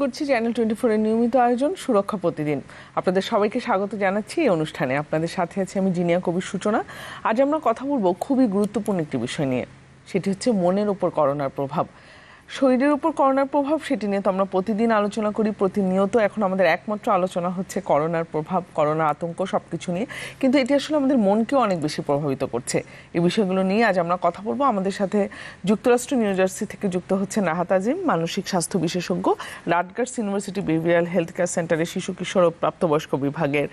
করছি চ্যানেল 24 এর নিয়মিত আয়োজন সুরক্ষা প্রতিদিন। আপনাদের সবাইকে স্বাগত জানাচ্ছি এই অনুষ্ঠানে। আপনাদের সাথে আছি আমি জিনিয়া কবির সূচনা। আজ আমরা কথা বলবো খুবই গুরুত্বপূর্ণ একটি বিষয় নিয়ে, সেটি হচ্ছে মনের উপর করোনার প্রভাব। শরীরের উপর করোনার প্রভাব, সেটি নিয়ে তো আমরা প্রতিদিন আলোচনা করি, প্রতিনিয়ত। এখন আমাদের একমাত্র আলোচনা হচ্ছে করোনার প্রভাব, করোনা আতঙ্ক, সবকিছু নিয়ে। কিন্তু এটি আসলে আমাদের মনকেও অনেক বেশি প্রভাবিত করছে। এই বিষয়গুলো নিয়ে আজ আমরা কথা বলবো। আমাদের সাথে যুক্তরাষ্ট্র নিউ জার্সি থেকে যুক্ত হচ্ছে নাহাত আজিম, মানসিক স্বাস্থ্য বিশেষজ্ঞ, Rutgers university behavioural health care সেন্টারের শিশু কিশোর ও প্রাপ্তবয়স্ক বিভাগের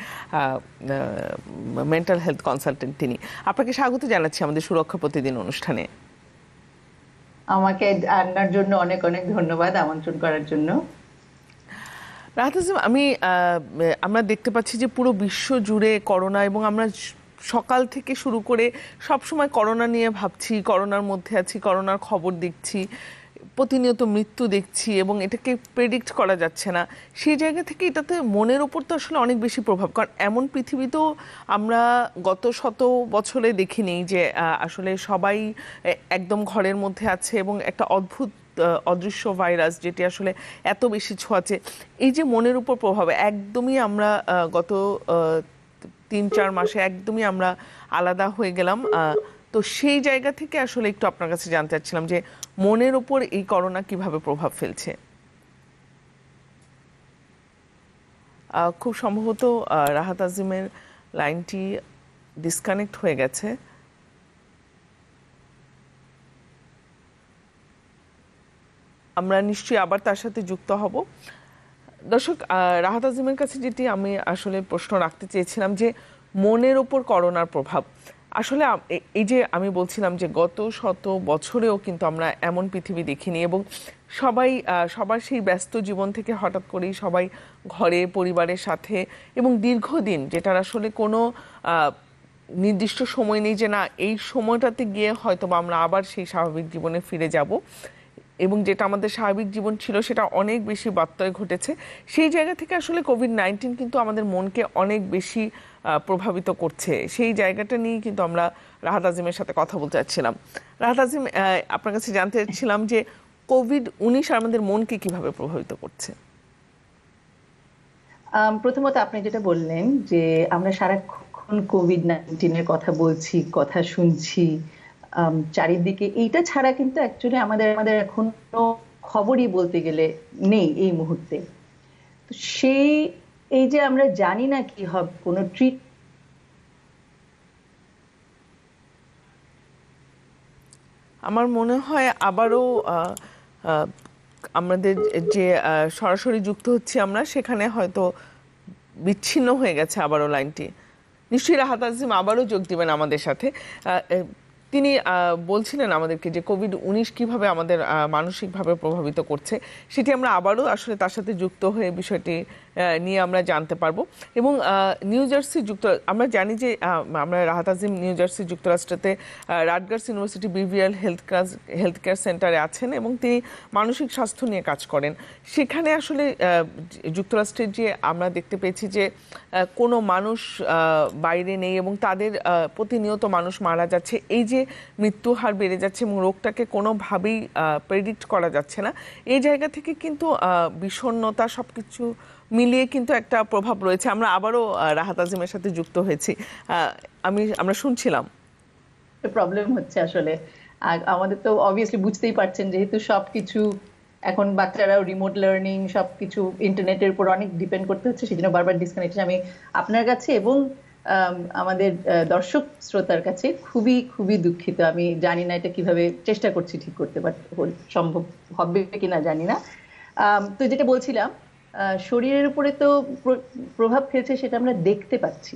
মেন্টাল হেলথ কনসালটেন্ট তিনি। আপনাকে স্বাগত জানাচ্ছি আমাদের সুরক্ষা প্রতিদিন অনুষ্ঠানে। আমাকে আনার জন্য অনেক অনেক ধন্যবাদ, আমন্ত্রণ করার জন্য। রাহাত আজিম, আমরা দেখতে পাচ্ছি যে পুরো বিশ্ব জুড়ে করোনা, এবং আমরা সকাল থেকে শুরু করে সব সময় করোনা নিয়ে ভাবছি, করোনার মধ্যে আছি, করোনার খবর দেখছি, প্রতিনিয়ত মৃত্যু দেখছি, এবং এটাকে প্রেডিক্ট করা যাচ্ছে না। সেই জায়গা থেকে এটাতে মনের ওপর তো আসলে অনেক বেশি প্রভাব, কারণ এমন পৃথিবীতেও আমরা গত 100 বছরে দেখিনি যে আসলে সবাই একদম ঘরের মধ্যে আছে, এবং একটা অদ্ভুত অদৃশ্য ভাইরাস যেটি আসলে এত বেশি ছোঁয়াচে। এই যে মনের উপর প্রভাব, একদমই আমরা গত 3-4 মাসে একদমই আমরা আলাদা হয়ে গেলাম। তো সেই জায়গা থেকে আসলে একটু আপনার কাছে জানতে চাচ্ছিলাম যে মনের উপর এই করোনা কিভাবে প্রভাব ফেলছে। খুব সম্ভবত রাহাত আজিমের লাইনটি ডিসকানেক্ট হয়ে গেছে। আমরা নিশ্চয়ই আবার তার সাথে যুক্ত হব। দর্শক, রাহাত আজিমের কাছে যেটি আমি আসলে প্রশ্ন রাখতে চেয়েছিলাম যে মনের ওপর করোনার প্রভাব আসলে এই যে আমি বলছিলাম যে গত 100 বছরেও কিন্তু আমরা এমন পৃথিবী দেখিনি, এবং সবার সেই ব্যস্ত জীবন থেকে হঠাৎ করেই সবাই ঘরে পরিবারের সাথে, এবং দীর্ঘদিন যেটার আসলে কোনো নির্দিষ্ট সময় নেই যে না এই সময়টাতে গিয়ে হয়তো আমরা আবার সেই স্বাভাবিক জীবনে ফিরে যাব, এবং যেটা আমাদের স্বাভাবিক জীবন ছিল সেটা অনেক বেশি ব্যত্যয় ঘটেছে। সেই জায়গা থেকে আসলে কোভিড-19 কিন্তু আমাদের মনকে অনেক বেশি প্রভাবিত করছে। সেই জায়গাটা নিয়ে কিন্তু আমরা রাহাত আজিমের সাথে কথা বলতে চাচ্ছিলাম। রাহাত আজিম, আপনার কাছে জানতে চাচ্ছিলাম যে কোভিড-19 আমাদের মনকে কিভাবে প্রভাবিত করছে। প্রথমত আপনি যেটা বললেন যে আমরা সারাক্ষণ কোভিড-19 কথা বলছি, কথা শুনছি চারিদিকে, এইটা ছাড়া কিন্তু অ্যাকচুয়ালি আমাদের এখন খবরই বলতে গেলে নেই এই মুহূর্তে। তো এই যে আমরা জানি না কি হবে, কোনো ট্রিট। আমার মনে হয় আবারও আমাদের যে সরাসরি যুক্ত হচ্ছি আমরা, সেখানে হয়তো বিচ্ছিন্ন হয়ে গেছে আবারও লাইনটি। নিশ্চয়ই রাহাত আজিম আবারও যোগ দিবেন আমাদের সাথে। তিনি বলছিলেন আমাদেরকে যে কোভিড-19 কিভাবে আমাদের মানসিকভাবে প্রভাবিত করছে, সেটি আমরা আবারও আসলে তার সাথে যুক্ত হয়ে বিষয়টি নিয়ে আমরা জানতে পারবো। এবং নিউ জার্সি আমরা জানি যে আমরা রাহাত আজিম নিউ জার্সি যুক্তরাষ্ট্রতে Rutgers university behavioural health care সেন্টারে আছেন, এবং তিনি মানসিক স্বাস্থ্য নিয়ে কাজ করেন। সেখানে আসলে যুক্তরাষ্ট্রের যে আমরা দেখতে পেয়েছি যে কোনো মানুষ বাইরে নেই, এবং তাদের প্রতিনিয়ত মানুষ মারা যাচ্ছে, এই যে মৃত্যু হার বেড়ে যাচ্ছে, এবং রোগটাকে কোনোভাবেই প্রেডিক্ট করা যাচ্ছে না। এই জায়গা থেকে কিন্তু বিষণ্ণতা সবকিছু মিলিয়ে কিন্তু একটা প্রভাব রয়েছে। আমরা আবারও রাহাত আজিমের সাথে যুক্ত হয়েছি। আমরা শুনছিলাম প্রবলেম হচ্ছে আসলে। আর আমাদের তো অবভিয়াসলি বুঝতেই পারছেন, যেহেতু সবকিছু এখন বাচ্চারাও রিমোট লার্নিং, সবকিছু ইন্টারনেটের উপর অনেক ডিপেন্ড করতে হচ্ছে, সেজন্য বারবার ডিসকানেক্ট। আমি আপনার কাছে এবং আমাদের দর্শক শ্রোতার কাছে খুবই খুবই দুঃখিত। আমি জানি না এটা কিভাবে, চেষ্টা করছি ঠিক করতে, বাট সম্ভব হবে কিনা জানি না। তো যেটা বলছিলাম, শরীরের উপরে তো প্রভাব ফেলছে, সেটা আমরা দেখতে পাচ্ছি।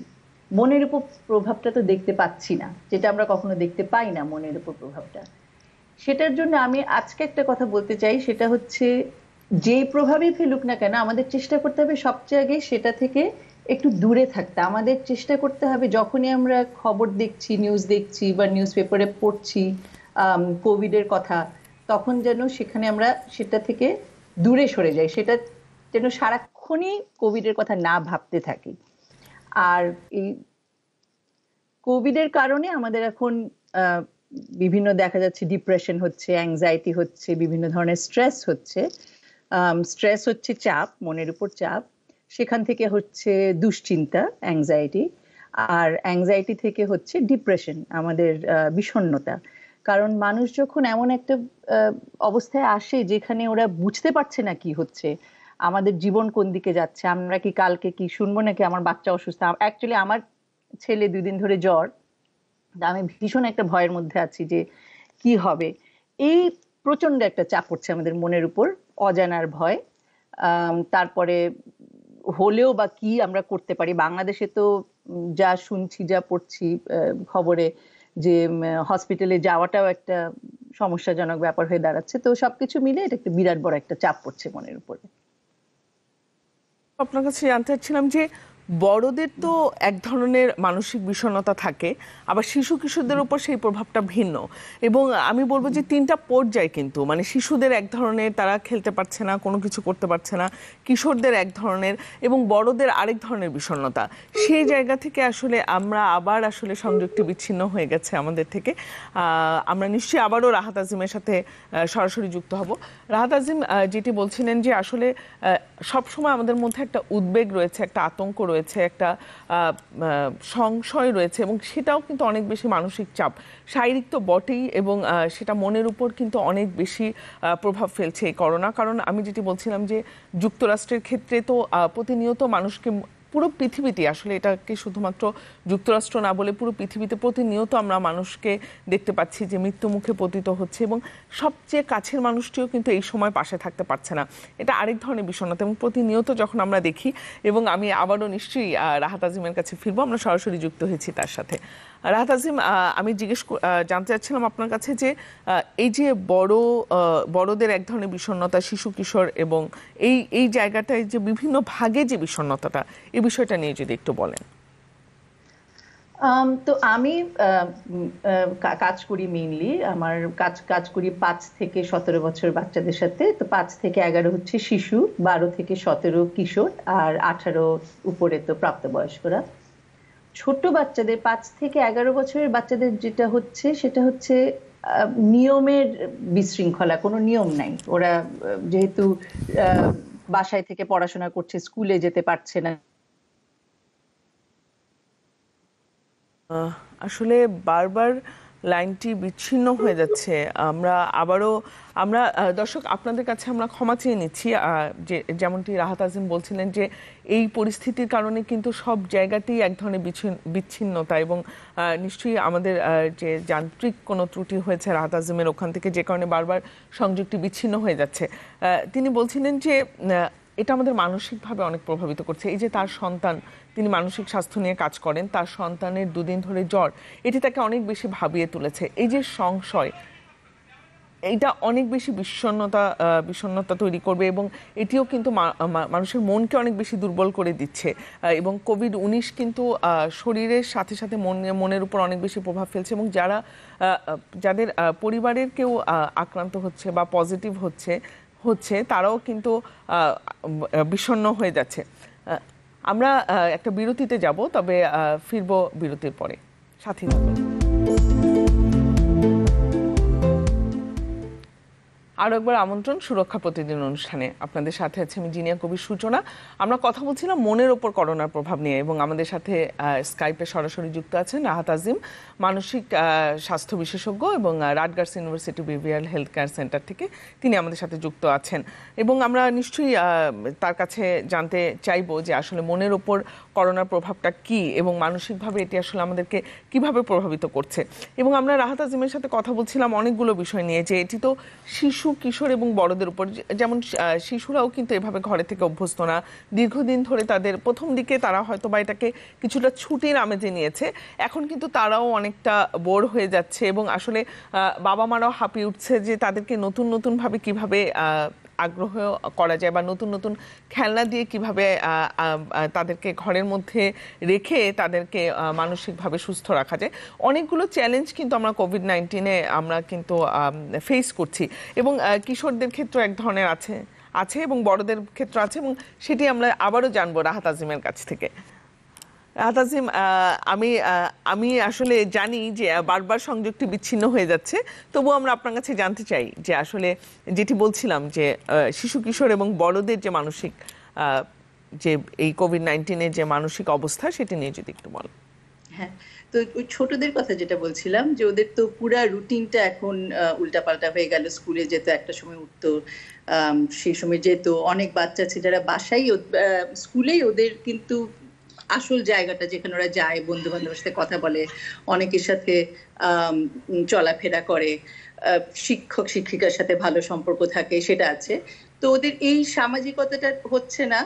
মনের উপর প্রভাবটা তো দেখতে পাচ্ছি না, যেটা আমরা কখনো দেখতে পাই না, মনের উপর প্রভাবটা। সেটার জন্য আমি আজকে একটা কথা বলতে চাই, সেটা হচ্ছে যেই প্রভাবই ফেলুক না কেন, আমাদের চেষ্টা করতে হবে সবচেয়ে আগে সেটা থেকে একটু দূরে থাকতে। আমাদের চেষ্টা করতে হবে যখনই আমরা খবর দেখছি, নিউজ দেখছি বা নিউজ পেপারে পড়ছি কোভিডের কথা, তখন যেন সেখানে আমরা সেটা থেকে দূরে সরে যাই, সেটা যেন সারাক্ষণই কোভিডের কথা না ভাবতে থাকি। আর এই কোভিডের কারণে আমাদের এখন বিভিন্ন দেখা যাচ্ছে ডিপ্রেশন হচ্ছে, অ্যাংজাইটি হচ্ছে, বিভিন্ন ধরনের স্ট্রেস হচ্ছে। স্ট্রেস হচ্ছে চাপ, মনের উপর চাপ, সেখান থেকে হচ্ছে দুশ্চিন্তা, অ্যাংজাইটি, আর অ্যাংজাইটি থেকে হচ্ছে ডিপ্রেশন, আমাদের বিষণ্ণতা। কারণ মানুষ যখন এমন একটা অবস্থায় আসে যেখানে ওরা বুঝতে পারছে না কি হচ্ছে, আমাদের জীবন কোন দিকে যাচ্ছে, আমরা কি কালকে কি শুনবো নাকি আমার বাচ্চা অসুস্থ। অ্যাকচুয়ালি আমার ছেলে 2 দিন ধরে জ্বর, তা আমি ভীষণ একটা ভয়ের মধ্যে আছি যে কি হবে। এই প্রচন্ড একটা চাপ পড়ছে আমাদের মনের উপর, অজানার ভয়। তারপরে হলেও বা কি আমরা করতে পারি, বাংলাদেশে তো যা শুনছি যা পড়ছি খবরে, যে হসপিটালে যাওয়াটাও একটা সমস্যাজনক ব্যাপার হয়ে দাঁড়াচ্ছে। তো সবকিছু মিলে এটা একটা বিরাট বড় একটা চাপ পড়ছে মনের উপরে। আপনার কাছে জানতে চাচ্ছিলাম যে বড়দের তো এক ধরনের মানসিক বিষণ্ণতা থাকে, আবার শিশু কিশোরদের উপর সেই প্রভাবটা ভিন্ন। এবং আমি বলবো যে 3টা পর্যায়, কিন্তু মানে শিশুদের এক ধরনের, তারা খেলতে পারছে না, কোনো কিছু করতে পারছে না, কিশোরদের এক ধরনের, এবং বড়দের আরেক ধরনের বিষণ্ণতা। সেই জায়গা থেকে আসলে আমরা আবার আসলে সংযোগটি বিচ্ছিন্ন হয়ে গেছে আমাদের থেকে। আমরা নিশ্চয়ই আবারও রাহাত আজিমের সাথে সরাসরি যুক্ত হব। রাহাত আজিম, যেটি বলছিলেন যে আসলে সবসময় আমাদের মধ্যে একটা উদ্বেগ রয়েছে, একটা আতঙ্ক রয়েছে, একটা সংশয় রয়েছে, এবং সেটাও কিন্তু অনেক বেশি মানসিক চাপ। শারীরিক তো বটেই, এবং সেটা মনের উপর কিন্তু অনেক বেশি প্রভাব ফেলছে এই করোনা। কারণ আমি যেটি বলছিলাম যে যুক্তরাষ্ট্রের ক্ষেত্রে তো প্রতিনিয়ত মানুষকে, পুরো পৃথিবীতে আসলে এটাকে শুধুমাত্র যুক্তরাষ্ট্র না বলে পুরো পৃথিবীতে প্রতিনিয়ত আমরা মানুষকে দেখতে পাচ্ছি যে মৃত্যু মুখে পতিত হচ্ছে, এবং সবচেয়ে কাছের মানুষটিও কিন্তু এই সময় পাশে থাকতে পারছে না। এটা আরেক ধরনের বিষণ্ণতা, এবং প্রতিনিয়ত যখন আমরা দেখি, এবং আমি আবারও নিশ্চয়ই রাহাত আজিমের কাছে ফিরবো, আমরা সরাসরি যুক্ত হয়েছি তার সাথে। রাহাত আজিম, আমি জানতে চাচ্ছিলাম আপনার কাছে যে এই যে বড়দের এক ধরনের বিষণ্ণতা, শিশু কিশোর, এবং এই জায়গাটায় যে বিভিন্ন ভাগে যে বিষণ্ণতাটা, এই বিষয়টা নিয়ে যদি একটু বলেন। তো আমি কাজ করি, মেইনলি আমার কাজ করি 5 থেকে 17 বছর বাচ্চাদের সাথে। তো 5 থেকে 11 হচ্ছে শিশু, 12 থেকে 17 কিশোর, আর 18 উপরে তো প্রাপ্তবয়স্করা। ছোট বাচ্চাদের, 5 থেকে 11 বছরের বাচ্চাদের যেটা হচ্ছে সেটা হচ্ছে নিয়মের বিশৃঙ্খলা, কোনো নিয়ম নাই। ওরা যেহেতু বাসায় থেকে পড়াশোনা করছে, স্কুলে যেতে পারছে না। আসলে বারবার লাইনটি বিচ্ছিন্ন হয়ে যাচ্ছে। আমরা দর্শক, আপনাদের কাছে আমরা ক্ষমা চেয়ে নিচ্ছি। যে যেমনটি রাহাত আজিম বলছিলেন যে এই পরিস্থিতির কারণে কিন্তু সব জায়গাতেই এক ধরনের বিচ্ছিন্নতা, এবং নিশ্চয়ই আমাদের যে যান্ত্রিক কোনো ত্রুটি হয়েছে রাহাত আজিমের ওখান থেকে, যে কারণে বারবার সংযোগটি বিচ্ছিন্ন হয়ে যাচ্ছে। তিনি বলছিলেন যে এটা আমাদের মানসিকভাবে অনেক প্রভাবিত করছে। এই যে তার সন্তান, তিনি মানসিক স্বাস্থ্য নিয়ে কাজ করেন, তার সন্তানের 2 দিন ধরে জ্বর, এটি তাকে অনেক বেশি ভাবিয়ে তুলেছে। এই যে সংশয়, এইটা অনেক বেশি বিষণ্ণতা তৈরি করবে, এবং এটিও কিন্তু মানুষের মনকে অনেক বেশি দুর্বল করে দিচ্ছে। এবং কোভিড-19 কিন্তু শরীরের সাথে সাথে মনের উপর অনেক বেশি প্রভাব ফেলছে, এবং যাদের পরিবারের কেউ আক্রান্ত হচ্ছে বা পজিটিভ হচ্ছে তারাও কিন্তু বিষণ্ণ হয়ে যাচ্ছে। আমরা একটা বিরতিতে যাব, তবে ফিরবো বিরতির পরে, সাথী থাকুন। আরও একবার আমন্ত্রণ সুরক্ষা প্রতিদিন অনুষ্ঠানে। আপনাদের সাথে আছে আমি জিনিয়া কবির সূচনা। আমরা কথা বলছিলাম মনের ওপর করোনার প্রভাব নিয়ে, এবং আমাদের সাথে স্কাইপে সরাসরি যুক্ত আছেন রাহাত আজিম, মানসিক স্বাস্থ্য বিশেষজ্ঞ, এবং Rutgers university behavioural health care centre থেকে তিনি আমাদের সাথে যুক্ত আছেন। এবং আমরা নিশ্চয়ই তার কাছে জানতে চাইবো যে আসলে মনের ওপর করোনার প্রভাবটা কি, এবং মানসিকভাবে এটি আসলে আমাদেরকে কিভাবে প্রভাবিত করছে। এবং আমরা রাহাত আজিমের সাথে কথা বলছিলাম অনেকগুলো বিষয় নিয়ে, যে এটি তো শিশু, কিশোর এবং বড়দের উপর। যেমন শিশুরাও কিন্তু এভাবে ঘরে থেকে অভ্যস্ত না, দীর্ঘদিন ধরে তাদের, প্রথম দিকে তারা হয়তো বা এটাকে কিছুটা ছুটির আমেজে নিয়েছে, এখন কিন্তু তারাও অনেকটা বোর হয়ে যাচ্ছে, এবং আসলে বাবা মারাও হাঁপিয়ে উঠছে যে তাদেরকে নতুন নতুন ভাবে কিভাবে আগ্রহ করা যায়, বা নতুন নতুন খেলনা দিয়ে কিভাবে তাদেরকে ঘরের মধ্যে রেখে তাদেরকে মানসিকভাবে সুস্থ রাখা যায়। অনেকগুলো চ্যালেঞ্জ কিন্তু আমরা কোভিড-19-এ আমরা কিন্তু ফেস করছি, এবং কিশোরদের ক্ষেত্রে এক ধরনের আছে এবং বড়দের ক্ষেত্রে আছে, এবং সেটি আমরা আবারও জানবো রাহাত আজিমের কাছ থেকে। তাজিম, আমি আসলে জানি যে বারবার সংযোগটি বিচ্ছিন্ন হয়ে যাচ্ছে, তবু আমরা আপনার কাছে জানতে চাই যে আসলে যেটি বলছিলাম যে শিশু কিশোর এবং বড়দের যে মানসিক যে এই কোভিড-19 যে মানসিক অবস্থা সেটি নিয়ে যদি একটু বলেন। হ্যাঁ, তো ওই ছোটদের কথা যেটা বলছিলাম যে ওদের তো পুরা রুটিনটা এখন উল্টাপাল্টা হয়ে গেল। স্কুলে যেত, একটা সময় উঠতো, সেই সময় যেত। অনেক বাচ্চা আছে যারা বাসায় স্কুলেই ওদের কিন্তু আসল জায়গাটা যেখানে ওরা যায়, বন্ধু বান্ধবের সাথে কথা বলে, অনেকের সাথে চলাফেরা করে, শিক্ষক শিক্ষিকার সাথে ভালো সম্পর্ক থাকে, সেটা আছে। তো ওদের এই সামাজিকতাটা হচ্ছে না,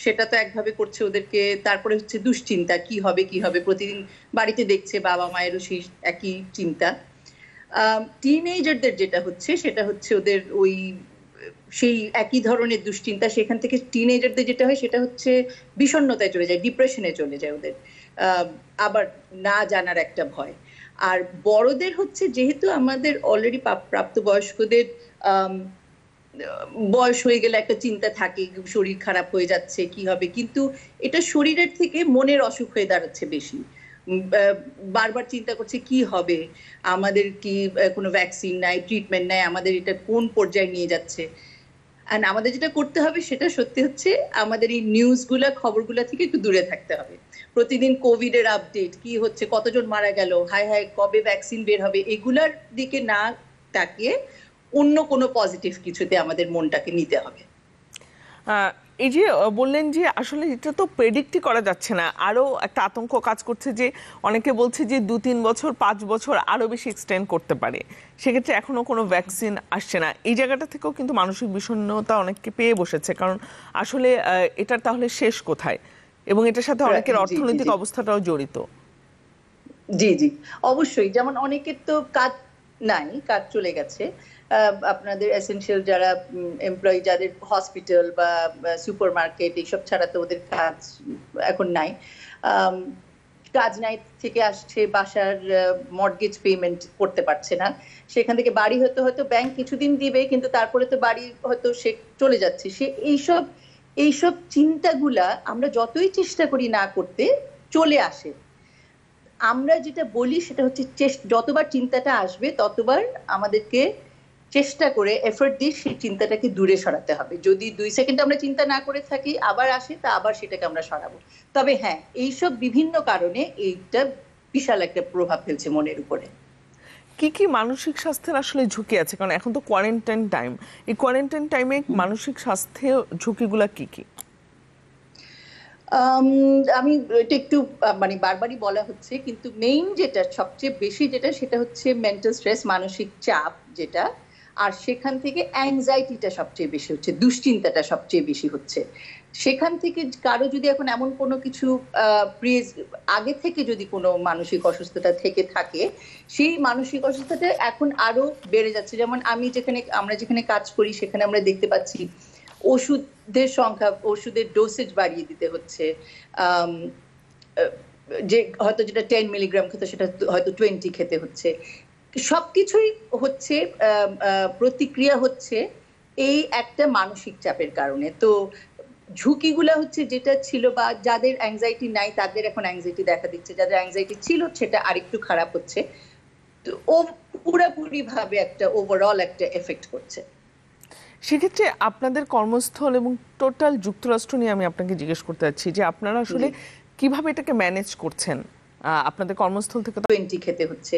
সেটা তো একভাবে করছে ওদেরকে। তারপরে হচ্ছে দুশ্চিন্তা, কি হবে কি হবে, প্রতিদিন বাড়িতে দেখছে বাবা মায়েরও সেই একই চিন্তা। টিনেজারদের যেটা হচ্ছে সেটা হচ্ছে ওদের ওই সেই একই ধরনের দুশ্চিন্তা। সেখান থেকে টিনেজারদের যেটা হয় সেটা হচ্ছে বিষণ্ণতায় চলে যায়, ডিপ্রেশনে চলে যায় ওদের, আবার না জানার একটা ভয়। আর বড়দের হচ্ছে যেহেতু আমাদের অলরেডি প্রাপ্তবয়স্কদের বয়স হয়ে গেলে একটা চিন্তা থাকে, শরীর খারাপ হয়ে যাচ্ছে, কি হবে, কিন্তু এটা শরীরের থেকে মনের অসুখ হয়ে দাঁড়াচ্ছে বেশি। বারবার চিন্তা করছে কি হবে, আমাদের কি কোনো ভ্যাকসিন নাই, ট্রিটমেন্ট নাই, আমাদের এটা কোন পর্যায়ে নিয়ে যাচ্ছে। আর আমাদের যেটা করতে হবে সেটা সত্যি হচ্ছে আমাদের এই নিউজগুলা, খবরগুলা থেকে একটু দূরে থাকতে হবে। প্রতিদিন কোভিড এর আপডেট কি হচ্ছে, কতজন মারা গেল, হায় হায় কবে ভ্যাকসিন বের হবে, এগুলার দিকে না তাকিয়ে অন্য কোনো পজিটিভ কিছুতে আমাদের মনটাকে নিতে হবে। এই যে বললেন যে আসলে এটা তো প্রেডিক্টই করা যাচ্ছে না, আরো একটা আতঙ্ক কাজ করছে যে অনেকে বলছে যে 2-3 বছর 5 বছর আরো বেশি এক্সটেন্ড করতে পারে, সেক্ষেত্রে এখনো কোনো ভ্যাকসিন আসছে না। এই জায়গাটা থেকেও কিন্তু মানসিক বিষণ্ণতা অনেককে পেয়ে বসেছে, কারণ আসলে এটার তাহলে শেষ কোথায়, এবং এটার সাথে অনেকের অর্থনৈতিক অবস্থাটাও জড়িত। জি জি, অবশ্যই। যেমন অনেকের তো কাজ নাই, কাজ চলে গেছে। আপনাদের এসেনশিয়াল যারা এমপ্লয়ি, যাদের হসপিটাল বা সুপার মার্কেট এইসব ছাড়া তো ওদের কাজ এখন নাই। কাজ নাই থেকে আসছে, বাসার মর্টগেজ পেমেন্ট করতে পারছে না, সেখান থেকে বাড়ি হয়তো হয়তো ব্যাংক কিছুদিন দিবে, কিন্তু তারপরে তো বাড়ি হয়তো সে চলে যাচ্ছে। সে এইসব এইসব চিন্তাগুলা আমরা যতই চেষ্টা করি না করতে, চলে আসে। আমরা যেটা বলি সেটা হচ্ছে যতবার চিন্তাটা আসবে ততবার আমাদেরকে চেষ্টা করে এফর্ট দিয়ে সেই চিন্তাটাকে দূরে সরাতে হবে। যদি 2 সেকেন্ড আমরা চিন্তা না করে থাকি, আবার আসে, তা আবার সেটাকে আমরা সরাবো। তবে হ্যাঁ, এইসব বিভিন্ন কারণে এইটা বিশাল একটা প্রভাব ফেলছে মনের উপরে। কি কি মানসিক স্বাস্থ্যের আসলে ঝুঁকি আছে, কারণ এখন তো কোয়ারেন্টাইন টাইম, এই কোয়ারেন্টাইন টাইমে মানসিক স্বাস্থ্য ঝুঁকিগুলা কি কি? আমি এটা একটু মানে বারবারই বলা হচ্ছে, কিন্তু মেইন যেটা সবচেয়ে বেশি যেটা সেটা হচ্ছে মেন্টাল স্ট্রেস, মানসিক চাপ যেটা। আর সেখান থেকে অ্যাংজাইটিটা সবচেয়ে বেশি হচ্ছে, দুশ্চিন্তাটা সবচেয়ে বেশি হচ্ছে। সেখান থেকে কারো যদি এখন এমন কোনো কিছু আগে থেকে যদি কোনো মানসিক অসুস্থতা থেকে থাকে, সেই মানসিক অসুস্থতা এখন আরো বেড়ে যাচ্ছে। যেমন আমরা যেখানে কাজ করি সেখানে আমরা দেখতে পাচ্ছি ওষুধের সংখ্যা, ওষুধের ডোসেজ বাড়িয়ে দিতে হচ্ছে। যে হয়তো যেটা 10 মিলিগ্রাম খেতে সেটা হয়তো 20 খেতে হচ্ছে। সবকিছুই হচ্ছে প্রতিক্রিয়া হচ্ছে এই একটা মানসিক চাপের কারণে। তো ঝুঁকিগুলা হচ্ছে যেটা ছিল, বা যাদের অ্যাংজাইটি নাই তাদের এখন অ্যাংজাইটি দেখা দিচ্ছে, যাদের অ্যাংজাইটি ছিল সেটা আরেকটু খারাপ হচ্ছে। তো ও পুরোপুরি ভাবে একটা ওভারঅল একটা এফেক্ট করছে। সেক্ষেত্রে আপনাদের কর্মস্থল এবং টোটাল যুক্তরাষ্ট্র নিয়ে আমি আপনাকে জিজ্ঞেস করতে চাচ্ছি যে আপনারা আসলে কিভাবে এটাকে ম্যানেজ করছেন। আপনাদের কর্মস্থল থেকে 20 খেতে হচ্ছে।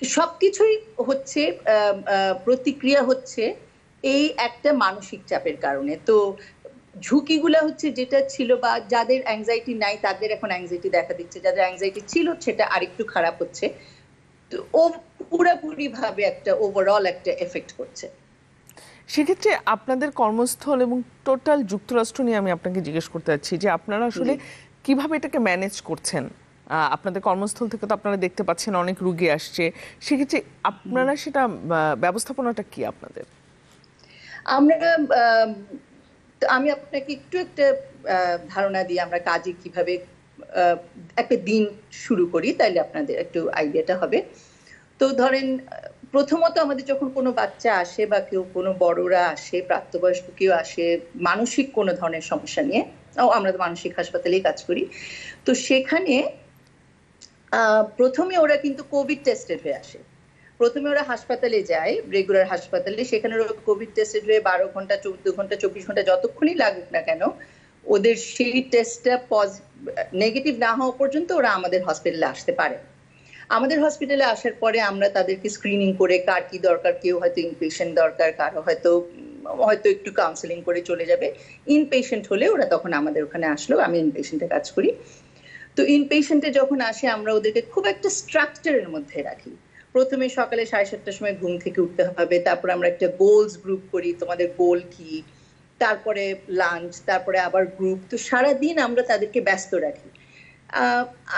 সবকিছুই হচ্ছে প্রতিক্রিয়া হচ্ছে এই একটা মানসিক চাপের কারণে। তো ঝুঁকিগুলা হচ্ছে যেটা ছিল, বা যাদের অ্যাংজাইটি নাই তাদের এখন অ্যাংজাইটি দেখা দিচ্ছে, যাদের অ্যাংজাইটি ছিল সেটা আরেকটু খারাপ হচ্ছে। তো ও পুরোপুরি ভাবে একটা ওভারঅল একটা এফেক্ট করছে। সেক্ষেত্রে আপনাদের কর্মস্থল এবং টোটাল যুক্তরাষ্ট্র নিয়ে আমি আপনাকে জিজ্ঞেস করতে চাচ্ছি যে আপনারা আসলে কিভাবে এটাকে ম্যানেজ করছেন। আপনাদের কর্মস্থল থেকে তো আপনারা দেখতে পাচ্ছেন অনেক রোগী আসছে, সেক্ষেত্রে আপনারা সেটা ব্যবস্থাপনাটা কি আপনাদের? আমি আপনাকে একটু একটা ধারণা দিই আমরা কাজে কিভাবে একটা দিন শুরু করি, তাইলে আপনাদের একটু আইডিয়াটা হবে। তো ধরেন, প্রথমত আমাদের যখন কোনো বাচ্চা আসে বা কেউ কোনো বড়রা আসে, প্রাপ্তবয়স্ক কেউ আসে মানসিক কোনো ধরনের সমস্যা নিয়ে, আমরা তো মানসিক হাসপাতালেই কাজ করি। তো সেখানে প্রথমে ওরা কিন্তু কোভিড টেস্টেড হয়ে আসে। প্রথমে ওরা হাসপাতালে যায়, রেগুলার হাসপাতালে, সেখানে ওরা কোভিড টেস্টেড হয়ে 12 ঘন্টা 14 ঘন্টা 24 ঘন্টা যতক্ষণই লাগুক না কেন, ওদের সেই টেস্টটা নেগেটিভ না হওয়া পর্যন্ত ওরা আমাদের হসপিটালে আসতে পারে। আমাদের হসপিটালে আসার পরে আমরা তাদেরকে স্ক্রিনিং করে কার কি দরকার, কেউ হয়তো ইনপেশেন্ট দরকার, কারো হয়তো একটু কাউন্সেলিং করে চলে যাবে। ইনপেশেন্ট হলে ওরা তখন আমাদের ওখানে আসলো, আমি ইনপেশেন্টে কাজ করি। তো ইনপেশেন্টে যখন আসে আমরা ওদেরকে খুব একটা স্ট্রাকচারের মধ্যে রাখি। প্রথমে সকালে 7:30টার সময় ঘুম থেকে উঠতে হবে, তারপর আমরা একটা গোলস গ্রুপ করি, তোমাদের গোল কি, তারপরে লাঞ্চ, তারপরে আবার গ্রুপ। তো সারাদিন আমরা তাদেরকে ব্যস্ত রাখি।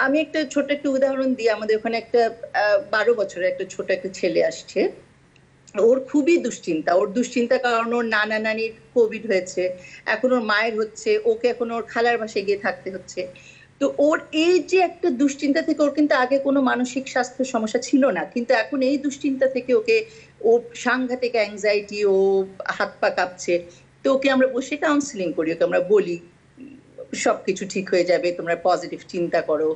আমি একটা ছোট একটা উদাহরণ দিই। আমাদের ওখানে একটা 12 বছরের একটা ছোট একটা ছেলে আসছে। ওর খুবই দুশ্চিন্তা। ওর দুশ্চিন্তার কারণ ওর নানা নানির কোভিড হয়েছে, এখন ওর মায়ের হচ্ছে, ওকে এখন ওর খালার বাসায় গিয়ে থাকতে হচ্ছে। তো ওর এই যে একটা দুশ্চিন্তা থেকে, ওর কিন্তু আগে কোনো মানসিক স্বাস্থ্য সমস্যা ছিল না, কিন্তু এখন এই দুশ্চিন্তা থেকে ও সাংঘাতিক অ্যাংজাইটি, ও হাত পা কাঁপছে। তো ওকে আমরা বসে কাউন্সিলিং করি, ওকে আমরা বলি সবকিছু ঠিক হয়ে যাবে, তোমরা পজিটিভ চিন্তা করো।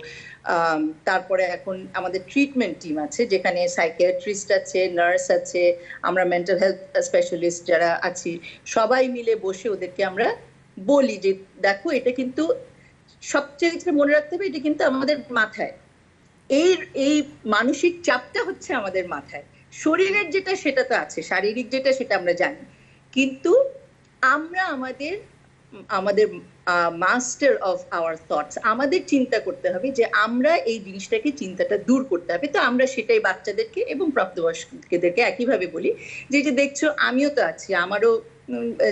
তারপরে এখন আমাদের ট্রিটমেন্ট টিম আছে, যেখানে সাইকিয়াট্রিস্ট আছে, নার্স আছে, আমরা মেন্টাল হেলথ স্পেশালিস্ট যারা আছি, সবাই মিলে বসে ওদেরকে আমরা বলি যে দেখো, এটা কিন্তু সবচেয়ে মনে রাখতে হবে, এটা কিন্তু আমাদের মাথায়, এই মানসিক চাপটা হচ্ছে আমাদের মাথায়। শরীরের যেটা সেটা তো আছে, শারীরিক যেটা সেটা আমরা জানি, কিন্তু আমরা আমাদের মাস্টার অফ আওয়ার থটস, আমাদের চিন্তা করতে হবে যে আমরা এই জিনিসটাকে, চিন্তাটা দূর করতে হবে। তো আমরা সেটাই বাচ্চাদেরকে এবং প্রাপ্তবয়স্কদেরকে একইভাবে বলি যে দেখছো আমিও তো আছি, আমারও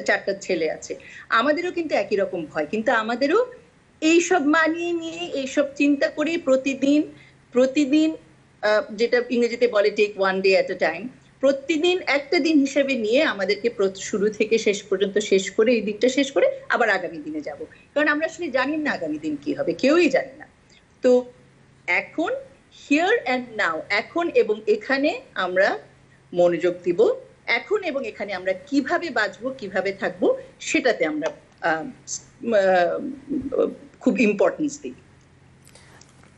4টা ছেলে আছে, আমাদেরও কিন্তু একই রকম ভয়, কিন্তু আমাদেরও এইসব মানিয়ে নিয়ে, এইসব চিন্তা করে প্রতিদিন যেটা ইংরেজিতে বলে take one day at a time, প্রতিদিন একটা দিন হিসেবে নিয়ে আমাদেরকে শুরু থেকে শেষ পর্যন্ত শেষ করে, এই দিনটা শেষ করে আবার আগামী দিনে যাব। কারণ আমরা আসলে জানি না আগামী দিন কি হবে, কেউই জানি না। তো এখন হিয়ার অ্যান্ড নাও, এখন এবং এখানে আমরা মনোযোগ দিব, এখন এবং এখানে আমরা কিভাবে বাঁচবো, কিভাবে থাকবো, সেটাতে আমরা খুব ইম্পর্টেন্স দিই।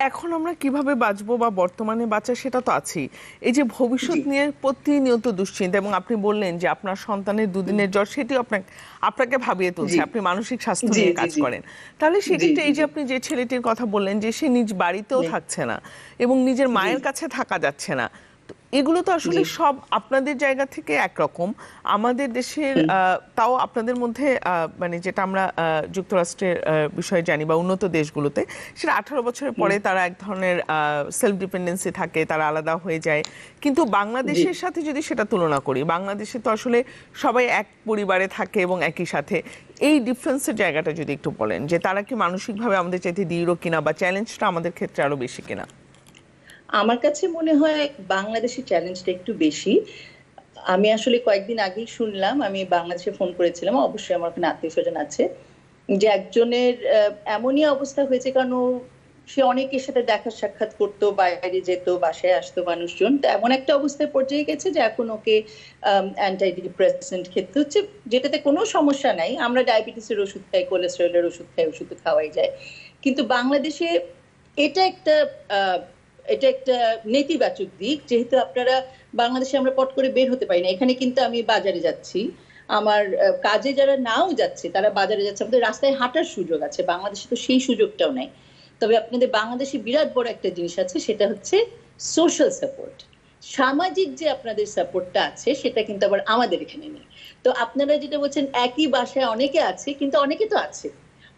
এখন আমরা কিভাবে বাঁচবো বা বর্তমানে বাঁচা, সেটা তো আছেই। এই যে ভবিষ্যৎ নিয়ে প্রতিনিয়ত দুশ্চিন্তা, এবং আপনি বললেন যে আপনার সন্তানের দুদিনের জ্বর, সেটি আপনাকে ভাবিয়ে তুলছে, আপনি মানসিক স্বাস্থ্য নিয়ে কাজ করেন। তাহলে সেক্ষেত্রে এই যে আপনি যে ছেলেটির কথা বললেন যে সে নিজ বাড়িতেও থাকছে না এবং নিজের মায়ের কাছে থাকা যাচ্ছে না, এগুলো তো আসলে সব আপনাদের জায়গা থেকে একরকম। আমাদের দেশের তাও আপনাদের মধ্যে মানে যেটা আমরা যুক্তরাষ্ট্রের বিষয়ে জানি বা উন্নত দেশগুলোতে, সেটা 18 বছরের পরে তারা এক ধরনের সেলফ ডিপেন্ডেন্সি থাকে, তারা আলাদা হয়ে যায়। কিন্তু বাংলাদেশের সাথে যদি সেটা তুলনা করি, বাংলাদেশে তো আসলে সবাই এক পরিবারে থাকে এবং একই সাথে। এই ডিফারেন্সের জায়গাটা যদি একটু বলেন, যে তারা কি মানসিকভাবে আমাদের চাইতে দৃঢ় কিনা, বা চ্যালেঞ্জটা আমাদের ক্ষেত্রে আরো বেশি কিনা? আমার কাছে মনে হয় বাংলাদেশের চ্যালেঞ্জটা একটু বেশি। আমি আসলে কয়েকদিন আগেই শুনলাম, আমি বাংলাদেশে ফোন করেছিলাম, অবশ্যই আমার ওখানে আত্মীয় স্বজন আছে, যে একজনের এমনই অবস্থা হয়েছে, কারণ সে অনেকের সাথে দেখা সাক্ষাৎ করতো, বাইরে যেত, বাসায় আসতো মানুষজন, তো এমন একটা অবস্থায় পর্যায়ে গেছে যে এখন ওকে অ্যান্টিডিপ্রেসেন্ট খেতে হচ্ছে, যেটাতে কোনো সমস্যা নাই। আমরা ডায়াবেটিসের ওষুধ খাই, কোলেস্টেরলের ওষুধ খাই, ওষুধ খাওয়াই যায়। কিন্তু বাংলাদেশে এটা একটা নেতিবাচক দিক, যেহেতু আপনারা বাংলাদেশে আমরা পট করে বের হতে পারি না। এখানে কিন্তু আমি বাজারে যাচ্ছি, আমার কাজে যারা নাও যাচ্ছে তারা বাজারে যাচ্ছে, আমাদের রাস্তায় হাঁটার সুযোগ আছে। বাংলাদেশে তো সেই সুযোগটাও নাই। তবে আপনাদের বাংলাদেশে বিরাট বড় একটা জিনিস আছে, সেটা হচ্ছে সোশ্যাল সাপোর্ট। সামাজিক যে আপনাদের সাপোর্টটা আছে, সেটা কিন্তু আবার আমাদের এখানে নেই। তো আপনারা যেটা বলছেন একই বাসায় অনেকে আছে, কিন্তু অনেকে তো আছে,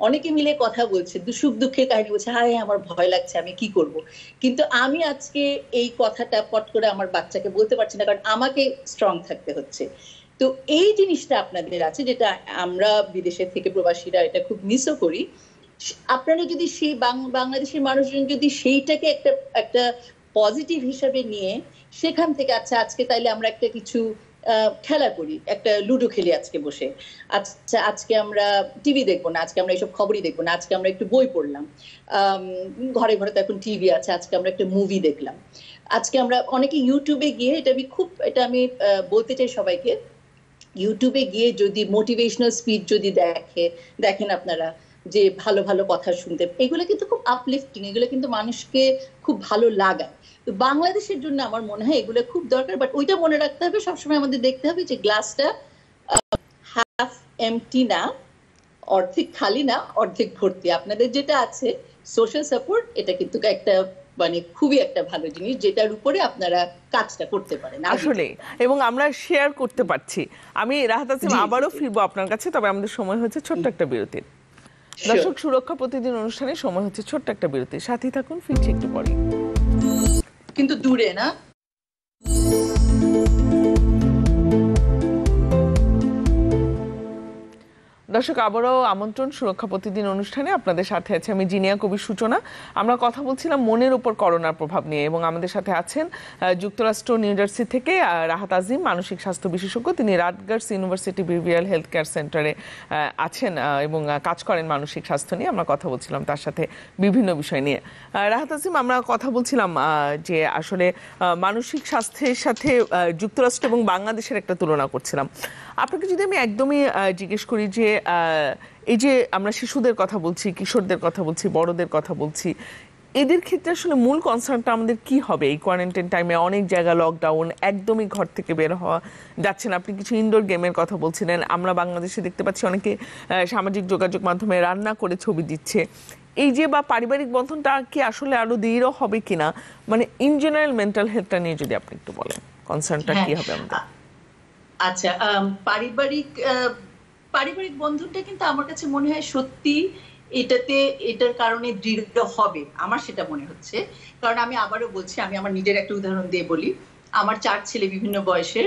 অনেকে মিলে কথা বলছে, সুখ দুঃখের কাহিনী বলছে, হায় আমার ভয় লাগছে, আমি কি করব। কিন্তু আমি আজকে এই কথাটা পট করে আমার বাচ্চাকে বলতে পারছি না, কারণ আমাকে স্ট্রং থাকতে হচ্ছে। তো এই জিনিসটা আপনাদের আছে, যেটা আমরা বিদেশের থেকে প্রবাসীরা এটা খুব মিসও করি। আপনারা যদি সেই বাংলাদেশের মানুষজন যদি সেইটাকে একটা পজিটিভ হিসাবে নিয়ে সেখান থেকে, আচ্ছা আজকে তাইলে আমরা একটা কিছু খেলা করি, একটা লুডো খেলি আজকে বসে, আচ্ছা আজকে আমরা টিভি দেখবো না, আজকে আমরা এইসব খবরই দেখবো না, আজকে আমরা একটু বই পড়লাম, ঘরে ঘরে তো এখন টিভি আছে, আজকে আমরা একটা মুভি দেখলাম, আজকে আমরা অনেকে ইউটিউবে গিয়ে, এটা আমি বলতে চাই সবাইকে, ইউটিউবে গিয়ে যদি মোটিভেশনাল স্পিচ যদি দেখেন আপনারা, যে ভালো ভালো কথা শুনতে, এগুলো কিন্তু খুব আপলিফটিং, এগুলো কিন্তু মানুষকে খুব ভালো লাগায়। তো বাংলাদেশের জন্য আমার মনে হয় এগুলো খুব দরকার, বাট ওইটা মনে রাখতে হবে, সবসময় আমাদের দেখতে হবে যে গ্লাসটা হাফ এমটি না, অর্ধেক খালি না, অর্ধেক ভর্তি। আপনাদের যেটা আছে সোশ্যাল সাপোর্ট, এটা কিন্তু একটা মানে খুবই একটা ভালো জিনিস, যেটার উপরে আপনারা কাজটা করতে পারেন আসলে, এবং আমরা শেয়ার করতে পারছি। আমি রাহাত আসিম জি, আবারও জি। ফিরবো আপনার কাছে, তবে আমাদের সময় হয়েছে ছোট্ট একটা বিরতির। দর্শক, সুরক্ষা প্রতিদিন অনুষ্ঠানে সময় হচ্ছে ছোট্ট একটা বিরতি, সাথেই থাকুন, ফিরছি একটু পরে। কিন্তু দূরে না। দর্শক, আবারও আমন্ত্রণ সুরক্ষা প্রতিদিন অনুষ্ঠানে। আপনাদের সাথে আছে আমি জিনিয়া কবির সূচনা। আমরা কথা বলছিলাম মনের উপর করোনার প্রভাব নিয়ে, এবং আমাদের সাথে আছেন যুক্তরাষ্ট্র নিউ জার্সি থেকে রাহাত আজিম, মানসিক স্বাস্থ্য বিশেষজ্ঞ। তিনি Rutgers university behavioural health care সেন্টারে আছেন এবং কাজ করেন মানসিক স্বাস্থ্য নিয়ে। আমরা কথা বলছিলাম তার সাথে বিভিন্ন বিষয় নিয়ে। রাহাত আজিম, আমরা কথা বলছিলাম যে আসলে মানসিক স্বাস্থ্যের সাথে যুক্তরাষ্ট্র এবং বাংলাদেশের একটা তুলনা করছিলাম। আপনাকে যদি আমি একদমই জিজ্ঞেস করি যে এই যে আমরা শিশুদের কথা বলছি, কিশোরদের কথা বলছি, বড়দের কথা বলছি, এদের ক্ষেত্রে আসলে মূল কনসার্নটা আমাদের কি হবে? এই কোয়ারেন্টাইন টাইমে অনেক জায়গা লকডাউন, একদমই ঘর থেকে বের হওয়া যাচ্ছে না। আপনি কিছু ইনডোর গেমের কথা বলছিলেন, আমরা বাংলাদেশে দেখতে পাচ্ছি অনেকে সামাজিক যোগাযোগ মাধ্যমে রান্না করে ছবি দিচ্ছে। এই যে বা পারিবারিক বন্ধনটা কি আসলে আরো দৃঢ় হবে কিনা, মানে ইন জেনারেল মেন্টাল হেলথটা নিয়ে যদি আপনি একটু বলেন, কনসার্নটা কি হবে আমাদের? আচ্ছা, পারিবারিক পারিবারিক বন্ধনটা কিন্তু আমার কাছে মনে হয় সত্যি এটার কারণে দৃঢ় হবে, আমার সেটা মনে হচ্ছে। কারণ আমি আবারও বলছি, আমি আমার নিজের একটা উদাহরণ দিয়ে বলি। আমার 4 ছেলে বিভিন্ন বয়সের।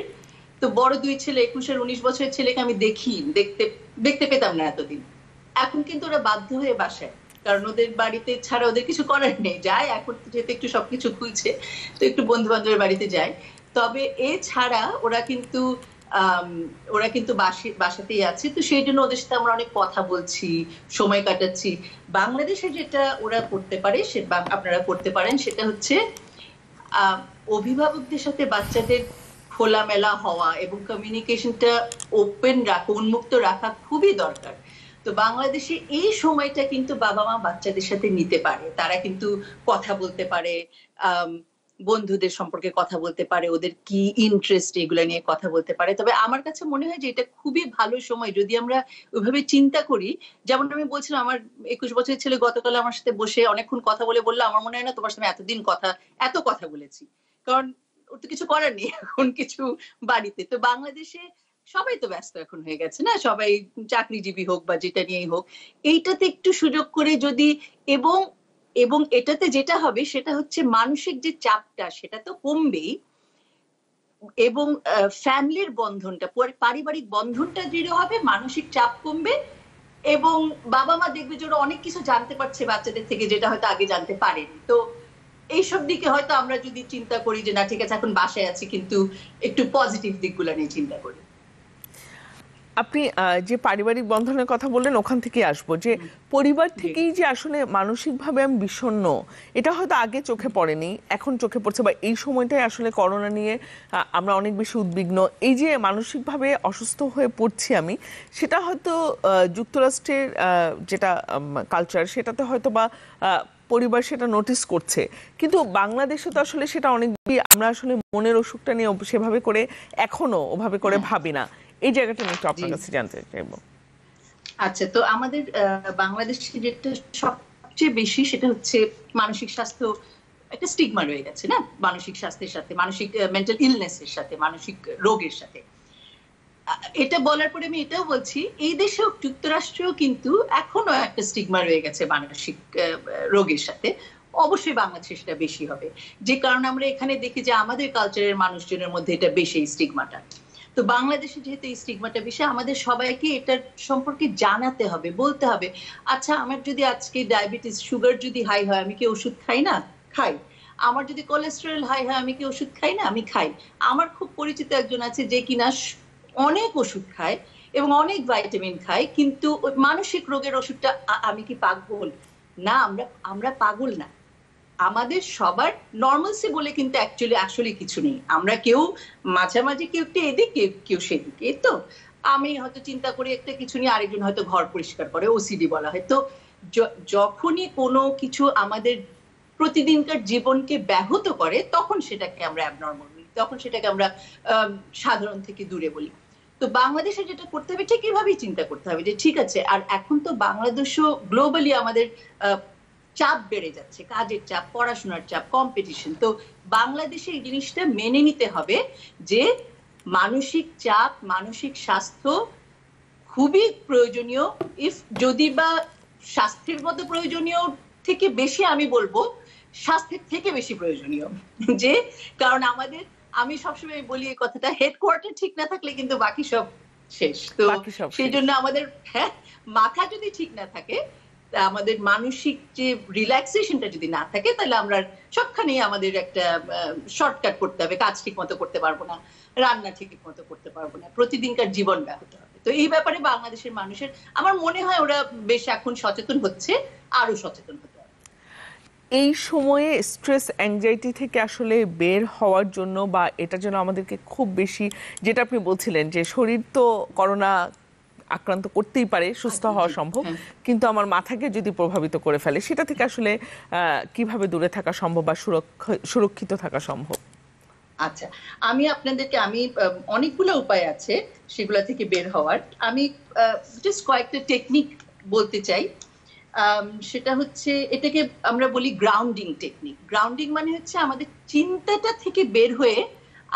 তো বড় 2 ছেলে 21 আর 19 বছরের ছেলেকে আমি দেখতে দেখতে পেতাম না এতদিন। এখন কিন্তু ওরা বাধ্য হয়ে বাসায়, কারণ ওদের বাড়িতে ছাড়া ওদের কিছু করার নেই। যায় এখন যেহেতু একটু সবকিছু খুলছে, তো একটু বন্ধু বান্ধবের বাড়িতে যায়। তবে এছাড়া ওরা কিন্তু বাসাতেই আছে। তো সেই জন্য ওদের সাথে আমরা অনেক কথা বলছি, সময় কাটাচ্ছি। বাংলাদেশে যেটা ওরা করতে পারে, আপনারা করতে পারেন, সেটা হচ্ছে অভিভাবকদের সাথে বাচ্চাদের খোলামেলা হওয়া এবং কমিউনিকেশনটা ওপেন রাখা, উন্মুক্ত রাখা খুবই দরকার। তো বাংলাদেশে এই সময়টা কিন্তু বাবা মা বাচ্চাদের সাথে নিতে পারে, তারা কিন্তু কথা বলতে পারে, বন্ধুদের সম্পর্কে কথা বলতে পারে, ওদের কি ইন্টারেস্ট এগুলো নিয়ে কথা বলতে পারে। তবে আমার কাছে মনে হয় যে এটা খুবই ভালো সময় যদি আমরা ওইভাবে চিন্তা করি। যেমন আমি বলছিলাম, আমার 21 বছরের ছেলে গতকাল আমার সাথে বসে অনেকক্ষণ কথা বললো, আমার মনে হয় না তোমার সাথে এতদিন এত কথা বলেছি। কারণ ওর তো কিছু করার নেই এখন কিছু বাড়িতে। তো বাংলাদেশে সবাই তো ব্যস্ত এখন হয়ে গেছে না, সবাই চাকরিজীবী হোক বা যেটা নিয়েই হোক, এইটাতে একটু সুযোগ করে যদি, এবং এবং এটাতে যেটা হবে সেটা হচ্ছে মানসিক যে চাপটা সেটা তো কমবেই, এবং ফ্যামিলির বন্ধনটা, পারিবারিক বন্ধনটা দৃঢ় হবে, মানসিক চাপ কমবে, এবং বাবা মা দেখবে যে ওরা অনেক কিছু জানতে পারছে বাচ্চাদের থেকে, যেটা হয়তো আগে জানতে পারেনি। তো এইসব দিকে হয়তো আমরা যদি চিন্তা করি যে না ঠিক আছে এখন বাসায় আছি, কিন্তু একটু পজিটিভ দিকগুলো নিয়ে চিন্তা করি। আপনি যে পারিবারিক বন্ধনের কথা বললেন, ওখান থেকে আসবো যে পরিবার থেকেই যে আসলে মানসিকভাবে আমি বিষণ্ণ, এটা হয়তো আগে চোখে পড়েনি, এখন চোখে পড়ছে, বা এই সময়টাই আসলে করোনা নিয়ে আমরা অনেক বেশি উদ্বিগ্ন। এই যে মানসিকভাবে অসুস্থ হয়ে পড়ছি আমি, সেটা হয়তো যুক্তরাষ্ট্রের যেটা কালচার, সেটাতে হয়তো বা পরিবার সেটা নোটিস করছে, কিন্তু বাংলাদেশে তো আসলে সেটা অনেক, আমরা আসলে মনের অসুখটা নিয়ে সেভাবে করে এখনো ওভাবে করে ভাবি না। এই জায়গাটা নিয়ে একটু আপনার কাছে জানতে চাইবো। আচ্ছা, তো আমাদের বাংলাদেশে যেটা সবচেয়ে বেশি সেটা হচ্ছে মানসিক স্বাস্থ্য একটা স্টিগমা রয়ে গেছে না, মানসিক স্বাস্থ্যের সাথে, মানসিক মেন্টাল ইলনেসের সাথে, মানসিক রোগের সাথে। এটা বলার পরে আমি এটাও বলছি, এই দেশেও যুক্তরাষ্ট্রেও কিন্তু এখনো একটা স্টিগমা রয়ে গেছে মানসিক রোগের সাথে। অবশ্যই বাংলাদেশে সেটা বেশি হবে, যে কারণে আমরা এখানে দেখি যে আমাদের কালচারের মানুষজনের মধ্যে এটা বেশি, এই স্টিগমাটা। তো বাংলাদেশে যেহেতু এই স্টিগমাটা বেশি, আমাদের সবাইকে এটার সম্পর্কে জানাতে হবে, বলতে হবে। আচ্ছা, আমার যদি আজকে ডায়াবেটিস, সুগার যদি হাই হয়, আমি কি ওষুধ খাই না? খাই। আমার যদি কোলেস্টেরল হাই হয়, আমি কি ওষুধ খাই না? আমি খাই। আমার খুব পরিচিত একজন আছে যে কিনা অনেক ওষুধ খায় এবং অনেক ভাইটামিন খায়, কিন্তু মানসিক রোগের ওষুধটা, আমি কি পাগল? না, আমরা পাগল না। আমাদের সবার নর্মালসি বলে কিন্তু আসলে কিছু নেই। আমরা কেউ মাঝামাঝি, কেউ একটু এদিকে, কেউ সেদিকে। তো আমি হয়তো চিন্তা করি একটা কিছু নিয়ে, আরেকজন হয়তো ঘর পরিষ্কার করে, ওসিডি বলা হয়। তো যখনই কোনো কিছু আমাদের প্রতিদিনকার জীবনকে ব্যাহত করে তখন সেটাকে আমরা অ্যাবনর্মাল বলি, তখন সেটাকে আমরা সাধারণ থেকে দূরে বলি। তো বাংলাদেশে যেটা করতে হবে ঠিক এইভাবেই চিন্তা করতে হবে যে ঠিক আছে। আর এখন তো বাংলাদেশও গ্লোবালি আমাদের চাপ বেড়ে যাচ্ছে, কাজের চাপ, পড়াশোনার চাপ, কম্পিটিশন। তো বাংলাদেশে এই জিনিসটা মেনে নিতে হবে যে মানসিক চাপ, মানসিক স্বাস্থ্য খুবই প্রয়োজনীয়। যদি বা স্বাস্থ্যের মতো প্রয়োজনীয় থেকে বেশি, আমি বলবো স্বাস্থ্যের থেকে বেশি প্রয়োজনীয়। যে কারণ আমি সবসময় বলি এই কথাটা, হেডকোয়ার্টার ঠিক না থাকলে কিন্তু বাকি সব শেষ। তো সেই জন্য আমাদের মাথা যদি ঠিক না থাকে, আমাদের মানসিক যে রিল্যাক্সেশনটা যদি না থাকে, তাহলে আমরা সবখানেই আমাদের একটা শর্টকাট করতে হবে, কাজ ঠিক মতো করতে পারবো না, রান্না ঠিক মতো করতে পারবো না, প্রতিদিনকার জীবন ব্যাহত হবে। তো এই ব্যাপারে বাংলাদেশের মানুষের আমার মনে হয় ওরা বেশ এখন সচেতন হচ্ছে, আরো সচেতন হতে হবে। এই সময়ে স্ট্রেস অ্যাংজাইটি থেকে আসলে বের হওয়ার জন্য, বা এটা যেন আমাদেরকে খুব বেশি, যেটা আপনি বলছিলেন যে শরীর তো করোনা আক্রান্ত করতেই পারে, সুস্থ হওয়া সম্ভব, কিন্তু আমার মাথাকে যদি প্রভাবিত করে ফেলে, সেটা থেকে আসলে কিভাবে দূরে থাকা সম্ভব বা সুরক্ষিত থাকা সম্ভব? আচ্ছা, আমি অনেকগুলো উপায় আছে সেগুলা থেকে বের হওয়ার। আমি জাস্ট কয়েকটা টেকনিক বলতে চাই। সেটা হচ্ছে, এটাকে আমরা বলি গ্রাউন্ডিং টেকনিক। গ্রাউন্ডিং মানে হচ্ছে আমাদের চিন্তাটা থেকে বের হয়ে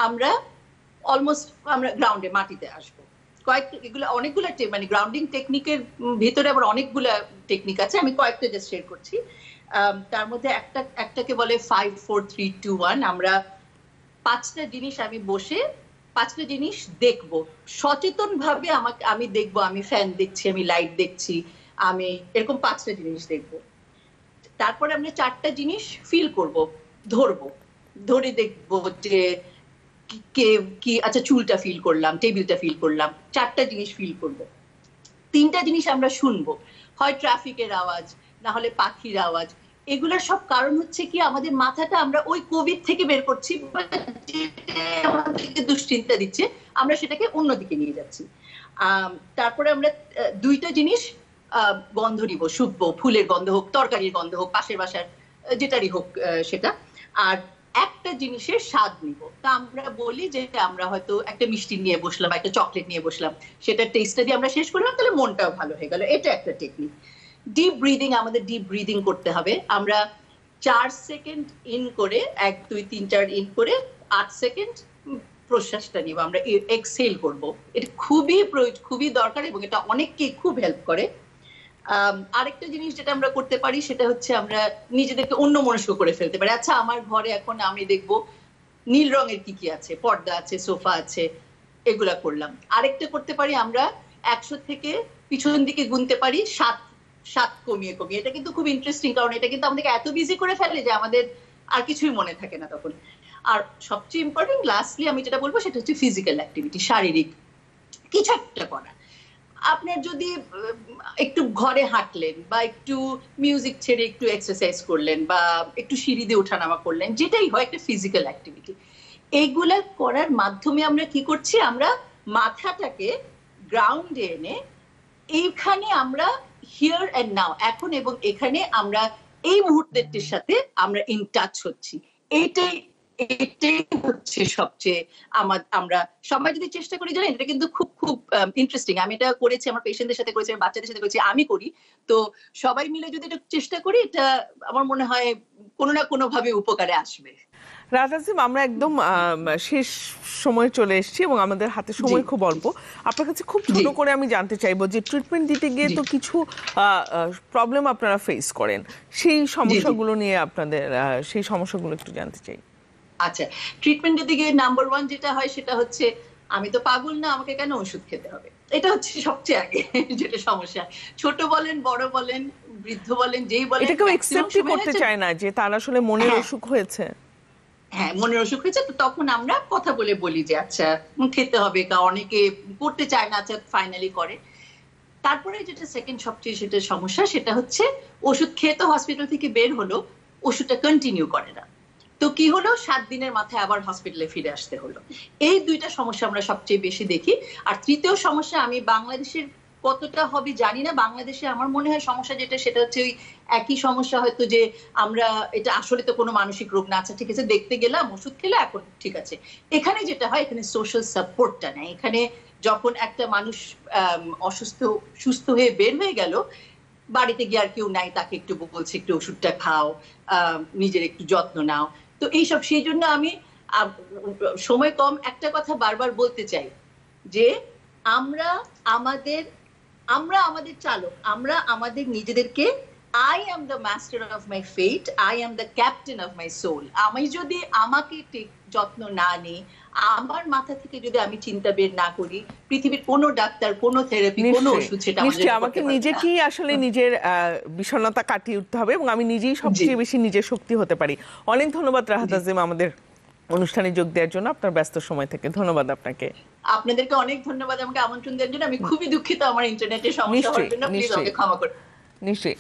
আমরা আমরা গ্রাউন্ডে, মাটিতে আসবো। এগুলো অনেকগুলো মানে গ্রাউন্ডিং টেকনিকের ভিতরে আবার অনেকগুলো টেকনিক আছে, আমি কয়েকটা জাস্ট শেয়ার করছি। তার মধ্যে একটাকে বলে 5 4 3 2 1। আমরা 5টা জিনিস, আমি বসে 5টা জিনিস দেখবো সচেতন ভাবে। আমি দেখবো, আমি ফ্যান দেখছি, আমি লাইট দেখছি, আমি এরকম 5টা জিনিস দেখবো। তারপরে আমরা 4টা জিনিস ফিল করব, ধরে দেখবো যে কি আচ্ছা, চুলটা ফিল করলাম, টেবিলটা ফিল করলাম, 4টা জিনিস ফিল করব। 3টা জিনিস আমরা শুনবো, হয় ট্রাফিকের আওয়াজ, না হলে পাখির আওয়াজ। এগুলোর সব কারণ হচ্ছে কি, আমাদের মাথাটা আমরা ওই কোভিড থেকে বের করছি, আমাদেরকে দুশ্চিন্তা দিচ্ছে, আমরা সেটাকে অন্যদিকে নিয়ে যাচ্ছি। তারপরে আমরা 2টা জিনিস গন্ধ নিব, শুকবো, ফুলের গন্ধ হোক, তরকারির গন্ধ হোক, পাশের বাসার যেটারই হোক সেটা। আর একটা জিনিসের স্বাদ নিব। তা আমরা বলি যে আমরা হয়তো একটা মিষ্টি নিয়ে বসলাম, একটা চকলেট নিয়ে বসলাম, সেটা টেস্টটা দিয়ে আমরা শেষ করলাম, তাহলে মনটাও ভালো হয়ে গেল। এটা একটা টেকনিক। ডিপ ব্রিদিং, আমাদের ডিপ ব্রিদিং করতে হবে। আমরা 4 সেকেন্ড ইন করে, 1 2 3 4 ইন করে 8 সেকেন্ড প্রশ্বাসটা নিব, আমরা এক্সহেল করব। এটা খুবই দরকার এবং এটা অনেককে খুব হেল্প করে। আরেকটা জিনিস যেটা আমরা করতে পারি সেটা হচ্ছে আমরা নিজেদেরকে অন্যমনস্ক করে ফেলতে পারি। আচ্ছা, আমার ঘরে এখন আমি দেখবো নীল রঙের কি কি আছে, পর্দা আছে, সোফা আছে, এগুলা করলাম। আরেকটা করতে পারি, আমরা 100 থেকে পিছন দিকে গুনতে পারি 7 কমিয়ে কমিয়ে। এটা কিন্তু খুব ইন্টারেস্টিং, কারণ এটা কিন্তু আমাদেরকে এত বিজি করে ফেলে যে আমাদের আর কিছুই মনে থাকে না তখন। আর সবচেয়ে ইম্পর্টেন্ট, লাস্টলি আমি যেটা বলবো সেটা হচ্ছে ফিজিক্যাল অ্যাক্টিভিটি, শারীরিক কিছু একটা করা। আপনার যদি একটু ঘরে হাঁটলেন, বা একটু মিউজিক ছেড়ে একটু এক্সারসাইজ করলেন, বা একটু সিঁড়ি দিয়ে ওঠানামা করলেন, যেটাই হয় একটা ফিজিক্যাল অ্যাক্টিভিটি, এইগুলা করার মাধ্যমে আমরা কি করছি, আমরা মাথাটাকে গ্রাউন্ডে এনে এইখানে আমরা হিয়ার এন্ড নাও, এখন এবং এখানে আমরা এই মুহূর্তের সাথে আমরা ইন টাচ হচ্ছি। এটাই হচ্ছে সবচেয়ে আমরা সবাই যদি চেষ্টা করি, জানেন এটা কিন্তু খুব খুব ইন্টারেস্টিং। আমি এটা করেছি, আমার পেশেন্টদের সাথে করেছি, বাচ্চাদের সাথে করেছি, আমি করি। তো সবাই মিলে যদি এটা চেষ্টা করি, এটা আমার মনে হয় কোনো না কোনো ভাবে উপকারে আসবে। রাজা, আমরা একদম শেষ সময় চলে এসেছি এবং আমাদের হাতে সময় খুব অল্প। আপনার কাছে খুব ছোট করে আমি জানতে চাইবো যে ট্রিটমেন্ট দিতে গিয়ে তো কিছু প্রবলেম আপনারা ফেস করেন, সেই সমস্যাগুলো নিয়ে আপনাদের সেই সমস্যাগুলো একটু জানতে চাই। আচ্ছা, ট্রিটমেন্টের দিকে নাম্বার 1 যেটা হয় সেটা হচ্ছে, আমি তো পাগল না, আমাকে কেন ওষুধ খেতে হবে, এটা হচ্ছে সবচেয়ে আগে যেটা সমস্যা। ছোট বলেন, বড় বলেন, বৃদ্ধ বলেন, যেই বলেন, এটা কেউ অ্যাকসেপ্টই করতে চায় না যে তার আসলে মনের অসুখ হয়েছে। হ্যাঁ, মনের অসুখ হয়েছে। তো তখন আমরা কথা বলি যে আচ্ছা খেতে হবে, অনেকে করতে চায় না, আচ্ছা ফাইনালি করে। তারপরে যেটা সেকেন্ড সবচেয়ে সেটা সমস্যা, সেটা হচ্ছে ওষুধ খেয়ে তো হসপিটাল থেকে বের হলো, ওষুধটা কন্টিনিউ করে না। তো কি হলো, 7 দিনের মাথায় আবার হসপিটালে ফিরে আসতে হলো। এই দুইটা সমস্যা আমরা সবচেয়ে বেশি দেখি। আর তৃতীয় সমস্যা, আমি বাংলাদেশের কতটা হবে জানি না, বাংলাদেশে আমার মনে হয় সমস্যা যেটা, সেটা হচ্ছে ওই একই সমস্যা হয়তো, যে আমরা এটা আসলে তো কোনো মানসিক রোগ না, আচ্ছা ঠিক আছে দেখতে গেলাম, ওষুধ খেলে এখন ঠিক আছে। এখানে যেটা হয়, এখানে সোশ্যাল সাপোর্টটা নেই। এখানে যখন একটা মানুষ সুস্থ হয়ে বের হয়ে গেল, বাড়িতে গিয়ে আর কেউ নাই, তাকে একটু বলছে একটু ওষুধটা খাও, নিজের একটু যত্ন নাও। তো এইসব, সেই জন্য আমি সময় কম, একটা কথা বারবার বলতে চাই যে আমরা আমাদের আমাদের চালক, আমরা আমাদের নিজেদেরকে, I am the master of my fate, I am the captain of my soul. আমি যদি আমাকে ঠিক যত্ন না নিই, আমার মাথা থেকে যদি আমি চিন্তা বের না করি, পৃথিবীর কোনো ডাক্তার, কোনো থেরাপি, কোনো ওষুধ সেটা আমাকে নিজেকেই আসলে নিজের বিষণ্ণতা কাটিয়ে উঠতে হবে, এবং আমি নিজেই সবচেয়ে বেশি নিজের শক্তি হতে পারি। অনেক ধন্যবাদ রাহাত আজিম আমাদের অনুষ্ঠানে যোগ দেওয়ার জন্য, আপনার ব্যস্ত সময় থেকে। ধন্যবাদ আপনাকে। আপনাদেরকে অনেক ধন্যবাদ আমাকে আমন্ত্রণ দেওয়ার জন্য। আমি খুবই দুঃখিত আমার ইন্টারনেটের সমস্যা হওয়ার জন্য, প্লিজ আমাকে ক্ষমা করুন। নিশ্চয়ই।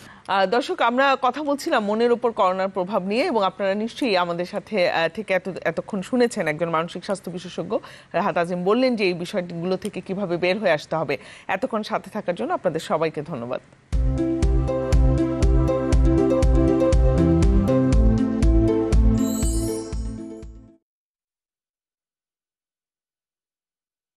দর্শক, আমরা কথা বলছিলাম মনের উপর করোনার প্রভাব নিয়ে, এবং আপনারা নিশ্চয়ই আমাদের সাথে থেকে এতক্ষণ শুনেছেন একজন মানসিক স্বাস্থ্য বিশেষজ্ঞ রাহাত আজিম বললেন যে এই বিষয়গুলো থেকে কিভাবে বের হয়ে আসতে হবে। এতক্ষণ সাথে থাকার জন্য আপনাদের সবাইকে ধন্যবাদ।